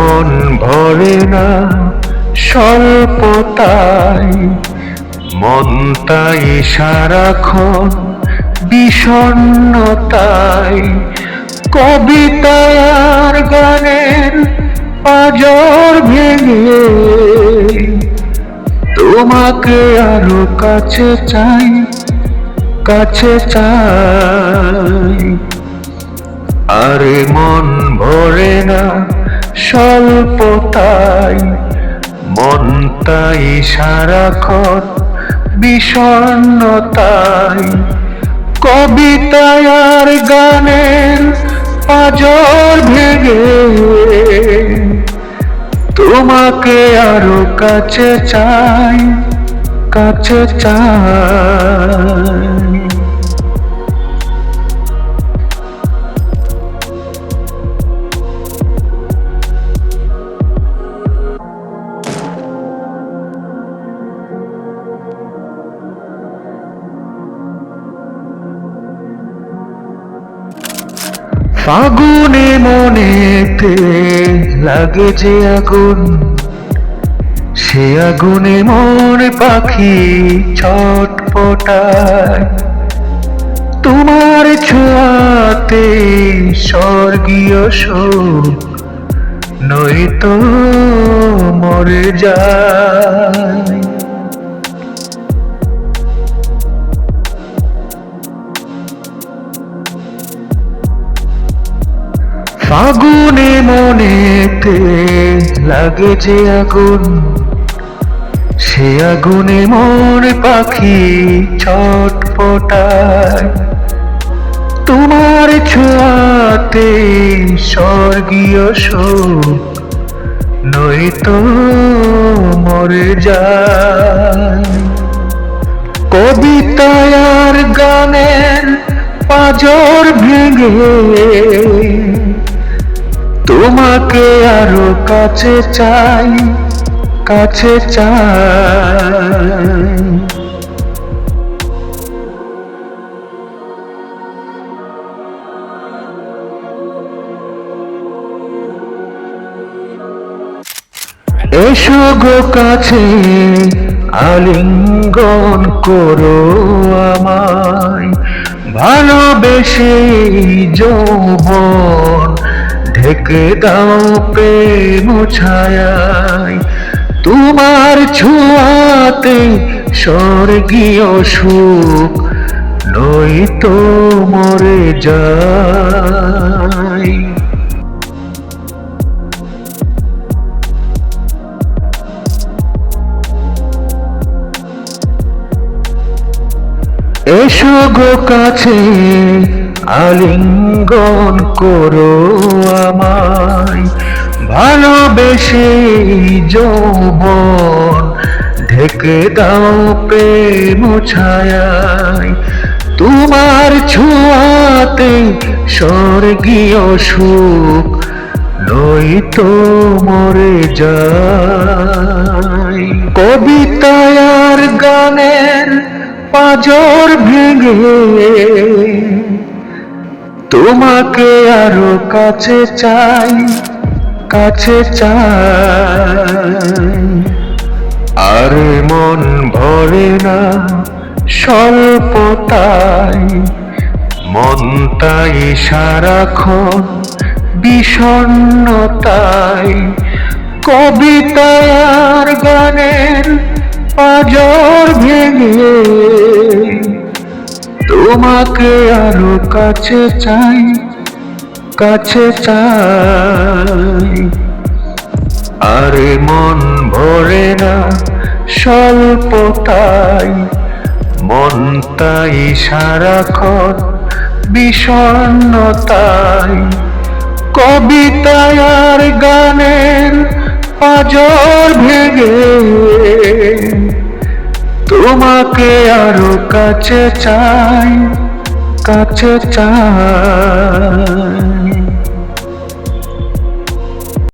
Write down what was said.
মন ভরে না স্বল্পতায়, মন তাই সারাক্ষণ বিষণ্ণতায়। কবিতায় আর গানের পাঁজর ভেঙে তোমাকে আরো কাছে চাই, কাছে চাই। আরে মন ভরে না স্বল্পতায়, মন তাই সারাক্ষণ বিষণ্ণতায়। কবিতায় আর গানের পাঁজর ভেঙে তোমাকে আরো কাছে চাই, কাছে চাই। ফাগুনে মনেতে লাগে যে আগুন, সে আগুনে মন পাখি ছটপটায়। তোমার ছোঁয়াতে স্বর্গীয় সুখ নয়তো মরে যায়। ফাগুনে মনেতে লাগে যে আগুন, সে আগুনে মন পাখি ছটপটায়। তোমার ছোঁয়াতে স্বর্গীয় সুখ নয়তো মরে যায়। কবিতায় আর গানের পাঁজর ভেঙে তোমাকে আরো কাছে চাই, কাছে চাই। এসো গো কাছে আলিঙ্গন করো আমায়, ভালোবেসে যৌবন ঢেকে দাও প্রেম ছায়ায়। তোমার ছোঁয়াতে স্বর্গীয় সুখ নয়তো মরে যায়। এসো গো কাছে আলিঙ্গন করো আমায়, ভালোবেসে যৌবন ঢেকে দাও প্রেম ছায়ায়। তোমার ছোঁয়াতে স্বর্গীয় সুখ নয়তো মরে যায়। কবিতায় আর গানের পাঁজর ভেঙে তোমাকে আরো কাছে চাই, কাছে চাই। আরে মন ভরে না স্বল্পতায়, মন তাই সারাক্ষণ বিষণ্ণতায়। কবিতায় আর গানের পাঁজর ভেঙে তোমাকে আরো কাছে চাই, কাছে চাই। আরে মন ভরে না স্বল্পতায়, মন তাই সারাক্ষণ বিষণ্ণতায়। কবিতায় আর গানের পাঁজর ভেঙে তোমাকে আরো কাছে চাই, কাছে চাই।